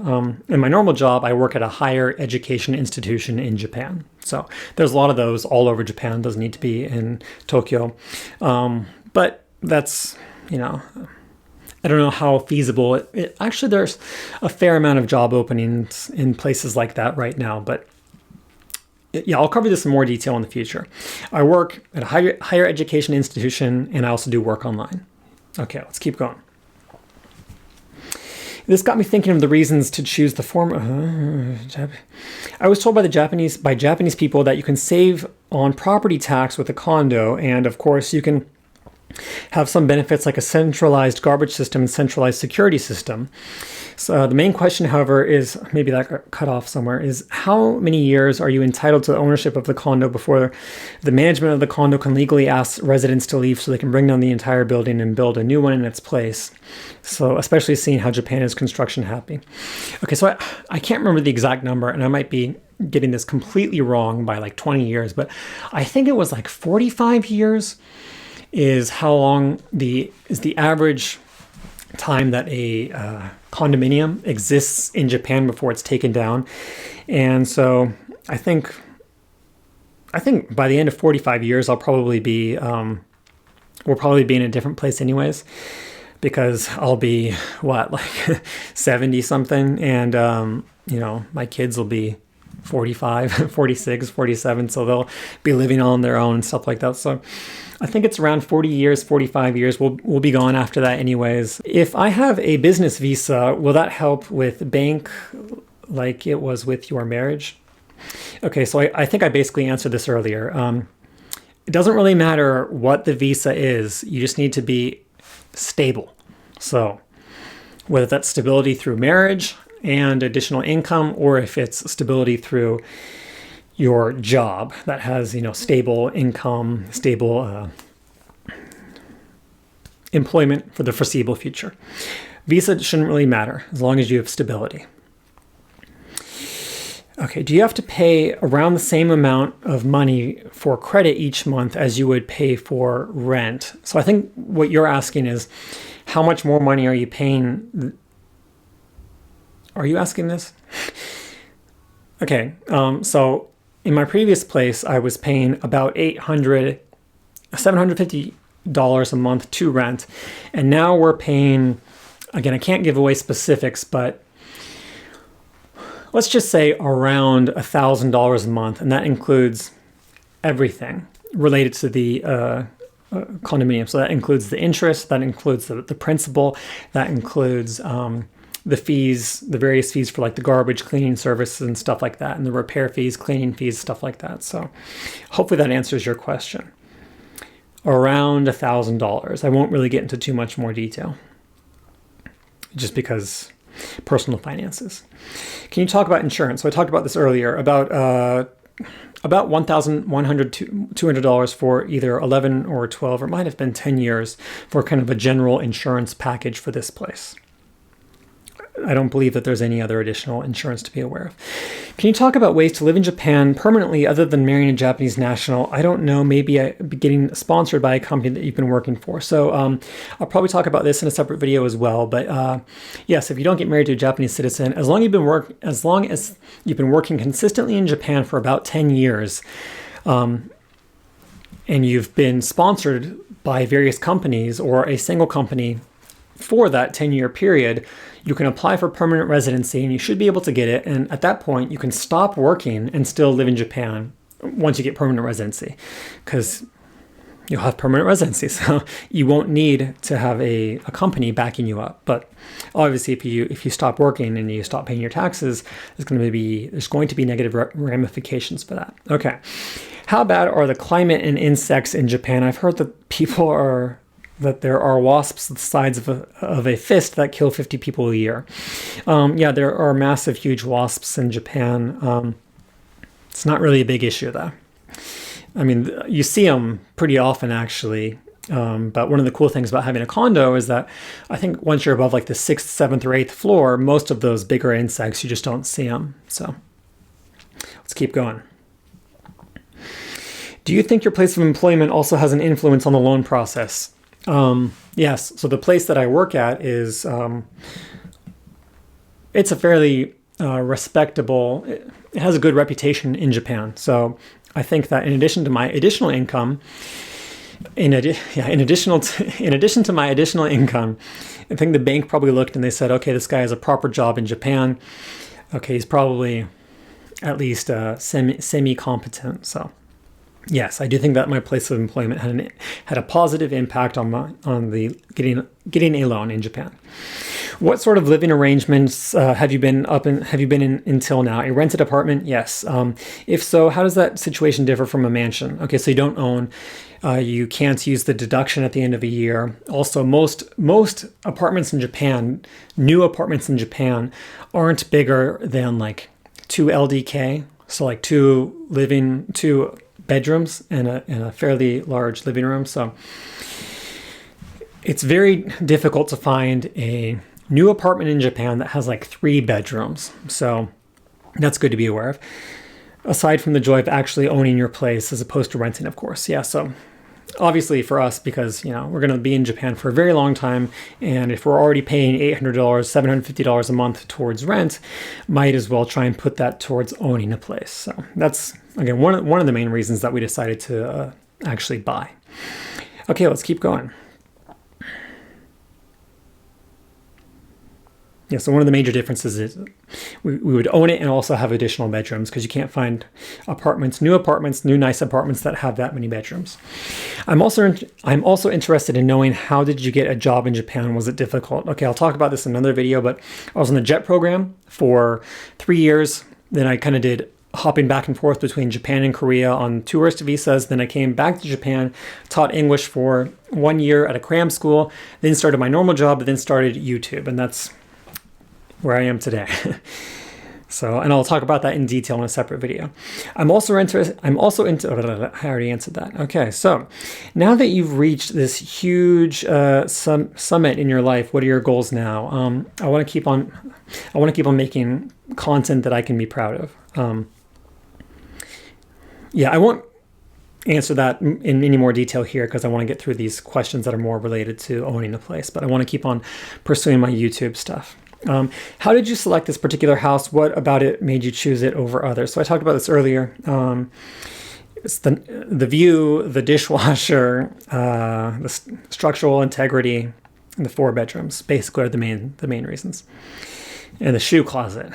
In my normal job, I work at a higher education institution in Japan. So there's a lot of those all over Japan. It doesn't need to be in Tokyo. But that's, I don't know how feasible actually, there's a fair amount of job openings in places like that right now, but yeah, I'll cover this in more detail in the future. I work at a higher education institution, and I also do work online. Okay, let's keep going. This got me thinking of the reasons to choose the former. I was told by Japanese people that you can save on property tax with a condo, and of course you can have some benefits like a centralized garbage system and centralized security system. So the main question, however, is, maybe that got cut off somewhere, is how many years are you entitled to the ownership of the condo before the management of the condo can legally ask residents to leave so they can bring down the entire building and build a new one in its place? So especially seeing how Japan is construction happy. Okay, so I can't remember the exact number, and I might be getting this completely wrong by like 20 years, but I think it was like 45 years is how long is the average time that a condominium exists in Japan before it's taken down. And so I think by the end of 45 years, we'll probably be in a different place anyways, because I'll be like 70 something, and my kids will be 45, 46, 47, so they'll be living on their own and stuff like that. So I think it's around 40 years, 45 years. We'll be gone after that anyways. If I have a business visa, will that help with bank like it was with your marriage? Okay, so I think I basically answered this earlier. It doesn't really matter what the visa is. You just need to be stable. So whether that's stability through marriage and additional income, or if it's stability through your job that has, stable income, stable employment for the foreseeable future. Visa shouldn't really matter as long as you have stability. Okay, do you have to pay around the same amount of money for credit each month as you would pay for rent? So I think what you're asking is, how much more money are you paying? Are you asking this? Okay, so in my previous place, I was paying about $750 a month to rent. And now we're paying, again, I can't give away specifics, but let's just say around $1,000 a month. And that includes everything related to the condominium. So that includes the interest, that includes the principal, that includes the fees, the various fees for like the garbage cleaning services and stuff like that, and the repair fees, cleaning fees, stuff like that. So hopefully that answers your question. Around $1,000. I won't really get into too much more detail, just because personal finances. Can you talk about insurance? So I talked about this earlier, about $1,100 to $200 for either 11 or 12, or it might have been 10 years for kind of a general insurance package for this place. I don't believe that there's any other additional insurance to be aware of. Can you talk about ways to live in Japan permanently other than marrying a Japanese national? I don't know, maybe getting sponsored by a company that you've been working for. So I'll probably talk about this in a separate video as well. But yes, if you don't get married to a Japanese citizen, as long as you've been working consistently in Japan for about 10 years, and you've been sponsored by various companies or a single company for that 10-year period, you can apply for permanent residency, and you should be able to get it. And at that point, you can stop working and still live in Japan once you get permanent residency, because you'll have permanent residency. So you won't need to have a company backing you up. But obviously, if you stop working and you stop paying your taxes, there's going to be negative ramifications for that. Okay. How bad are the climate and insects in Japan? I've heard that there are wasps the size of a fist that kill 50 people a year. Yeah, there are massive, huge wasps in Japan. It's not really a big issue, though. I mean, you see them pretty often, actually. But one of the cool things about having a condo is that I think once you're above like the 6th, 7th, or 8th floor, most of those bigger insects, you just don't see them. So let's keep going. Do you think your place of employment also has an influence on the loan process? Yes. So the place that I work at is, it's a fairly respectable, it has a good reputation in Japan. So I think that in addition to my additional income, in addition to my additional income, I think the bank probably looked and they said, okay, this guy has a proper job in Japan. Okay, he's probably at least semi-competent. So yes, I do think that my place of employment had a positive impact on the getting a loan in Japan. What sort of living arrangements have you been in until now? A rented apartment? Yes. If so, how does that situation differ from a mansion? Okay, so you don't own. You can't use the deduction at the end of a year. Also, most apartments in Japan, new apartments in Japan, aren't bigger than like 2 LDK. So like two bedrooms and a fairly large living room. So it's very difficult to find a new apartment in Japan that has like 3 bedrooms. So that's good to be aware of. Aside from the joy of actually owning your place as opposed to renting, of course. Yeah, so obviously for us, because we're going to be in Japan for a very long time, and if we're already paying $800, $750 a month towards rent, might as well try and put that towards owning a place. So that's, again, one of the main reasons that we decided to actually buy. Okay, let's keep going. Yeah, so one of the major differences is we would own it and also have additional bedrooms, because you can't find new nice apartments that have that many bedrooms. I'm also interested in knowing, how did you get a job in Japan? Was it difficult? Okay, I'll talk about this in another video, but I was on the JET program for 3 years. Then I kind of did hopping back and forth between Japan and Korea on tourist visas. Then I came back to Japan, taught English for 1 year at a cram school, then started my normal job, then started YouTube, and that's where I am today. So, and I'll talk about that in detail in a separate video. I already answered that. Okay, so now that you've reached this huge summit in your life, what are your goals now? I want to keep on making content that I can be proud of. I won't answer that in any more detail here, because I want to get through these questions that are more related to owning a place, but I want to keep on pursuing my YouTube stuff. How did you select this particular house? What about it made you choose it over others? So I talked about this earlier. It's the view, the dishwasher, the structural integrity, and the 4 bedrooms basically are the main reasons. And the shoe closet.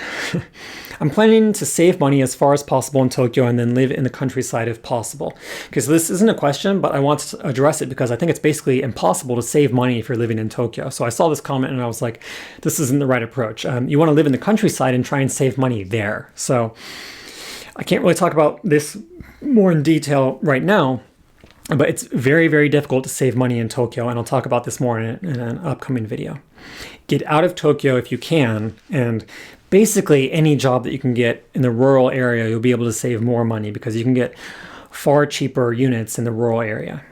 I'm planning to save money as far as possible in Tokyo and then live in the countryside if possible. Because this isn't a question, but I want to address it because I think it's basically impossible to save money if you're living in Tokyo. So I saw this comment and I was like, this isn't the right approach. You want to live in the countryside and try and save money there. So I can't really talk about this more in detail right now, but it's very, very difficult to save money in Tokyo. And I'll talk about this more in an upcoming video. Get out of Tokyo if you can, and basically any job that you can get in the rural area, you'll be able to save more money because you can get far cheaper units in the rural area.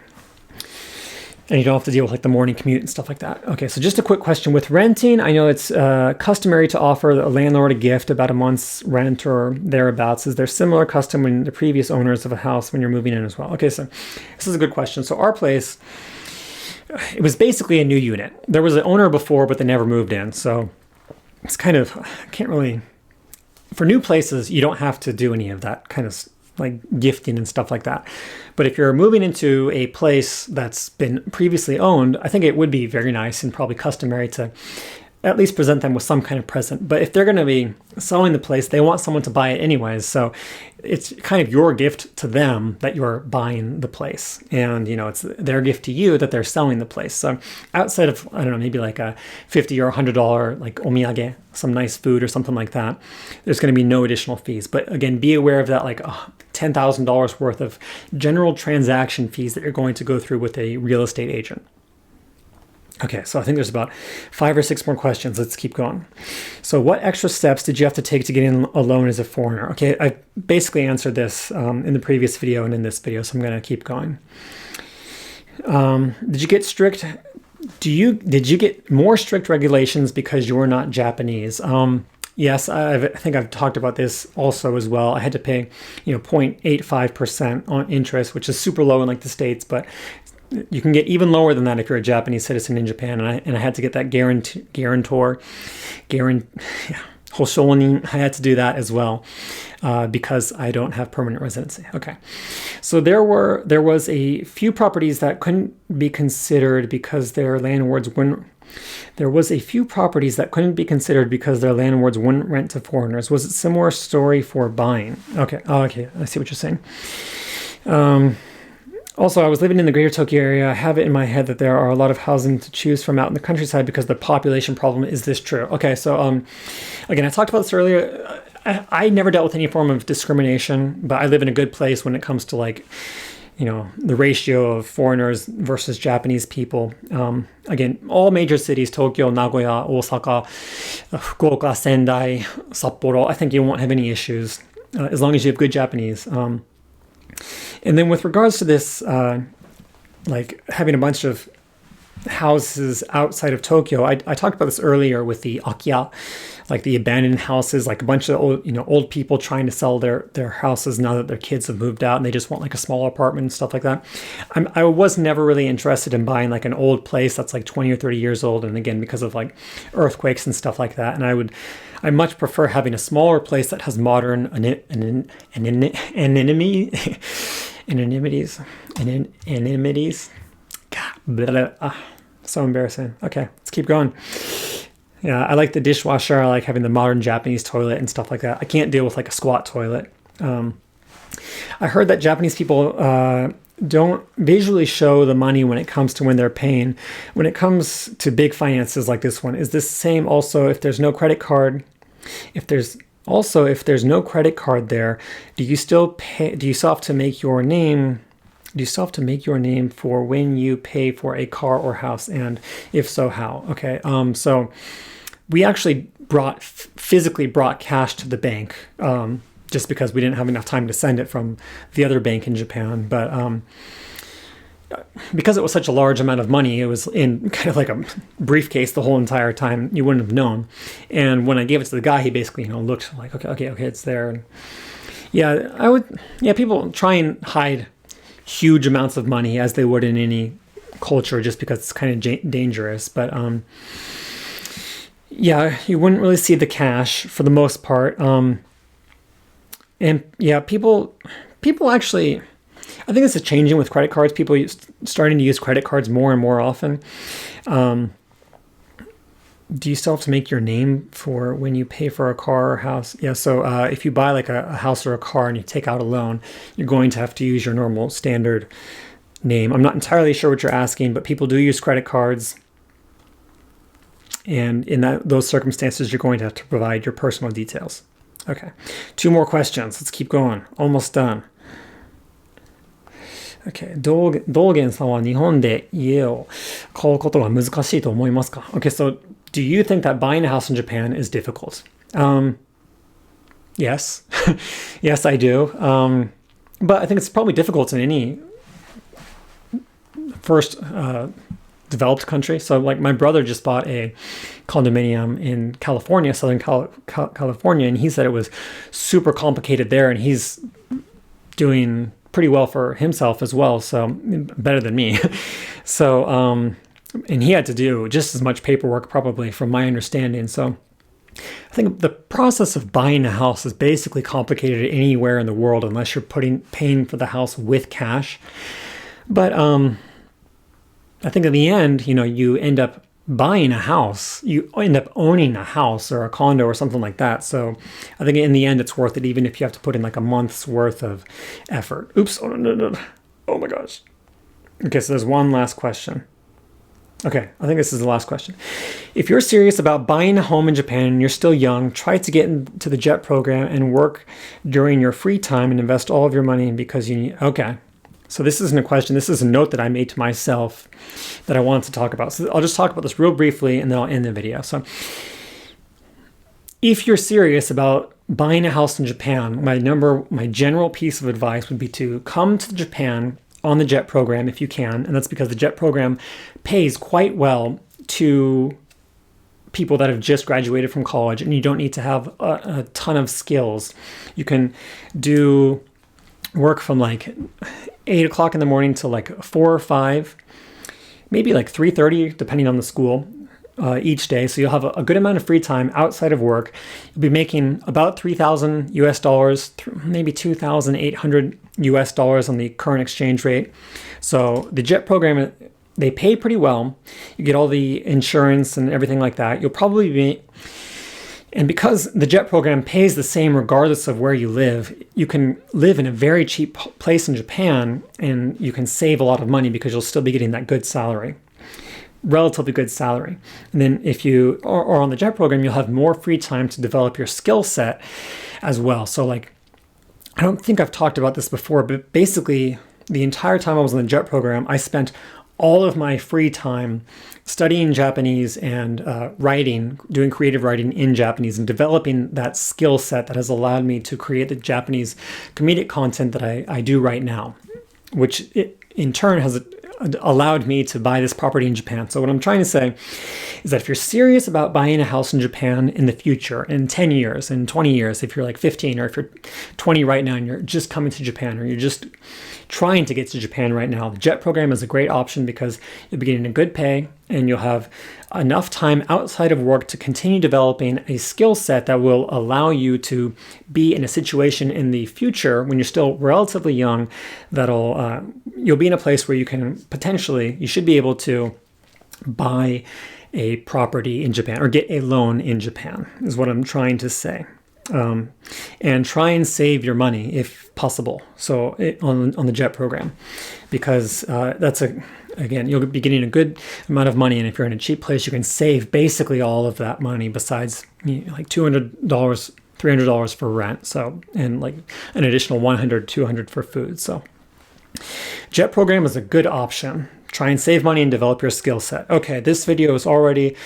And you don't have to deal with like the morning commute and stuff like that. Okay, so just a quick question. With renting, I know it's customary to offer a landlord a gift about a month's rent or thereabouts. Is there similar custom when the previous owners of a house when you're moving in as well? Okay, so this is a good question. So our place, it was basically a new unit. There was an owner before, but they never moved in. So it's kind of, for new places, you don't have to do any of that kind of like gifting and stuff like that. But if you're moving into a place that's been previously owned, I think it would be very nice and probably customary to at least present them with some kind of present. But if they're going to be selling the place, they want someone to buy it anyways. So it's kind of your gift to them that you're buying the place. And, it's their gift to you that they're selling the place. So outside of, I don't know, maybe like a $50 or $100 like omiyage, some nice food or something like that, there's going to be no additional fees. But again, be aware of that like $10,000 worth of general transaction fees that you're going to go through with a real estate agent. Okay, so I think there's about 5 or 6 more questions. Let's keep going. So what extra steps did you have to take to get in a loan as a foreigner? Okay, I basically answered this in the previous video and in this video, so I'm going to keep going. Did you get strict? Did you get more strict regulations because you were not Japanese? Yes, I think I've talked about this also as well. I had to pay, 0.85% on interest, which is super low in like the States, but you can get even lower than that if you're a Japanese citizen in Japan. And I had to get that guarantor, Hoshonin. I had to do that as well because I don't have permanent residency. Okay, so there was a few properties that couldn't be considered because their landlords wouldn't. There was a few properties that couldn't be considered because their landlords wouldn't rent to foreigners. Was it similar story for buying? Okay, I see what you're saying. Also, I was living in the greater Tokyo area. I have it in my head that there are a lot of housing to choose from out in the countryside because the population problem. Is this true? Okay, so again, I talked about this earlier. I never dealt with any form of discrimination, but I live in a good place when it comes to like, the ratio of foreigners versus Japanese people. Again, all major cities, Tokyo, Nagoya, Osaka, Fukuoka, Sendai, Sapporo, I think you won't have any issues as long as you have good Japanese. And then with regards to this, like having a bunch of houses outside of Tokyo, I talked about this earlier with the Akiya, like the abandoned houses, like a bunch of old people trying to sell their houses now that their kids have moved out and they just want like a small apartment and stuff like that. I was never really interested in buying like an old place that's like 20 or 30 years old. And again, because of like earthquakes and stuff like that. And I much prefer having a smaller place that has modern anonymity. God, blah, blah, so embarrassing. Okay, let's keep going. Yeah, I like the dishwasher. I like having the modern Japanese toilet and stuff like that. I can't deal with like a squat toilet. I heard that Japanese people don't visually show the money when it comes to when they're paying. When it comes to big finances like this one, is this the same also if there's no credit card? If there's no credit card there, do you still pay? Do you still have to make your name? Do you still have to make your name for when you pay for a car or house? And if so, how? Okay. So we actually physically brought cash to the bank, just because we didn't have enough time to send it from the other bank in Japan. But because it was such a large amount of money, it was in kind of like a briefcase the whole entire time. You wouldn't have known. And when I gave it to the guy, he basically, looked like, okay, it's there. And people try and hide huge amounts of money as they would in any culture just because it's kind of dangerous. But you wouldn't really see the cash for the most part. People actually, I think this is changing with credit cards. People starting to use credit cards more and more often. Do you still have to make your name for when you pay for a car or house? Yeah, so if you buy like a house or a car and you take out a loan, you're going to have to use your normal standard name. I'm not entirely sure what you're asking, but people do use credit cards. And in those circumstances, you're going to have to provide your personal details. Okay, 2 more questions. Let's keep going. Almost done. Okay, 道元さんは日本で家を買うことが難しいと思いますか? Okay, so do you think that buying a house in Japan is difficult? Yes. Yes, I do. But I think it's probably difficult in any first developed country. So like my brother just bought a condominium in California, Southern California, and he said it was super complicated there, and he's doing pretty well for himself as well, so better than me. So and he had to do just as much paperwork probably from my understanding. So I think the process of buying a house is basically complicated anywhere in the world unless you're paying for the house with cash. But I think in the end, you end up buying a house, you end up owning a house or a condo or something like that. So I think in the end, it's worth it, even if you have to put in like a month's worth of effort. Oops. Oh, no. Oh my gosh. Okay, so there's one last question. Okay, I think this is the last question. If you're serious about buying a home in Japan and you're still young, try to get into the JET program and work during your free time and invest all of your money because you need... Okay. So this isn't a question. This is a note that I made to myself that I wanted to talk about. So I'll just talk about this real briefly and then I'll end the video. So if you're serious about buying a house in Japan, my general piece of advice would be to come to Japan on the JET program if you can. And that's because the JET program pays quite well to people that have just graduated from college and you don't need to have a ton of skills. You can do work from like 8 o'clock in the morning to like 4 or 5, maybe like 3:30, depending on the school, each day. So you'll have a good amount of free time outside of work. You'll be making about $3,000, maybe $2,800 on the current exchange rate. So the JET program, they pay pretty well. You get all the insurance and everything like that. You'll probably be And because the JET program pays the same regardless of where you live, you can live in a very cheap place in Japan and you can save a lot of money because you'll still be getting that good salary, relatively good salary. And then if you are on the JET program, you'll have more free time to develop your skill set as well. So like, I don't think I've talked about this before, but basically the entire time I was in the JET program, I spent all of my free time studying Japanese and writing, doing creative writing in Japanese and developing that skill set that has allowed me to create the Japanese comedic content that I do right now, which in turn has allowed me to buy this property in Japan. So what I'm trying to say is that if you're serious about buying a house in Japan in the future, in 10 years, in 20 years, if you're like 15 or if you're 20 right now and you're just coming to Japan or you're just trying to get to Japan right now, the JET program is a great option because you'll be getting a good pay and you'll have enough time outside of work to continue developing a skill set that will allow you to be in a situation in the future when you're still relatively young that'll you'll be in a place where you can potentially, you should be able to buy a property in Japan or get a loan in Japan is what I'm trying to say. And try and save your money if possible. So on the JET program, because again, you'll be getting a good amount of money. And if you're in a cheap place, you can save basically all of that money besides like $200, $300 for rent. So, and like an additional $100, $200 for food. So JET program is a good option. Try and save money and develop your skill set. Okay, this video is already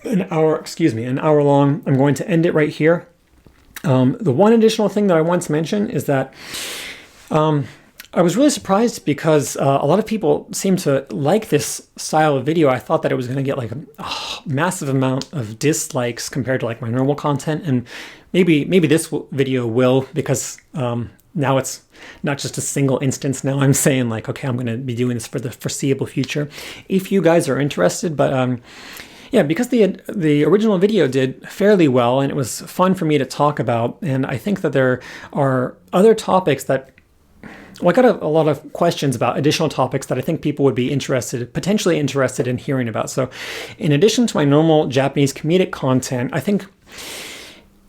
an hour long. I'm going to end it right here. The one additional thing that I want to mention is that I was really surprised because a lot of people seem to like this style of video. I thought that it was going to get like a massive amount of dislikes compared to like my normal content, and maybe this video will, because now it's not just a single instance. Now I'm saying like, okay, I'm going to be doing this for the foreseeable future. If you guys are interested, but yeah, because the original video did fairly well and it was fun for me to talk about, and I think that there are other topics that, well, I got a lot of questions about additional topics that I think people would be potentially interested in hearing about. So in addition to my normal Japanese comedic content, I think,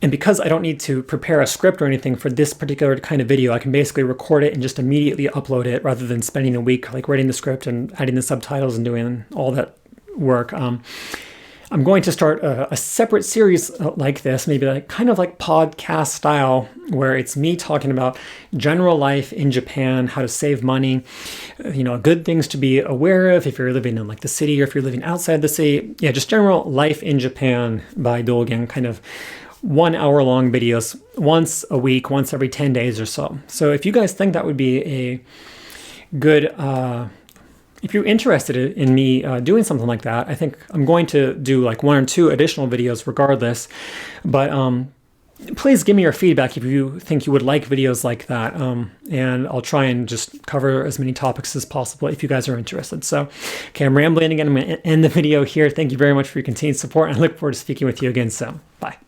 and because I don't need to prepare a script or anything for this particular kind of video, I can basically record it and just immediately upload it rather than spending a week like writing the script and adding the subtitles and doing all that work. I'm going to start a separate series like this, maybe like kind of like podcast style, where it's me talking about general life in Japan, how to save money, good things to be aware of if you're living in like the city or if you're living outside the city. Yeah, just general life in Japan by Dogen, kind of 1 hour long videos once a week, once every 10 days or so. So if you guys think that would be a good, if you're interested in me doing something like that, I think I'm going to do like 1 or 2 additional videos regardless. But please give me your feedback if you think you would like videos like that. And I'll try and just cover as many topics as possible if you guys are interested. So, okay, I'm rambling again. I'm going to end the video here. Thank you very much for your continued support, and I look forward to speaking with you again soon. Bye.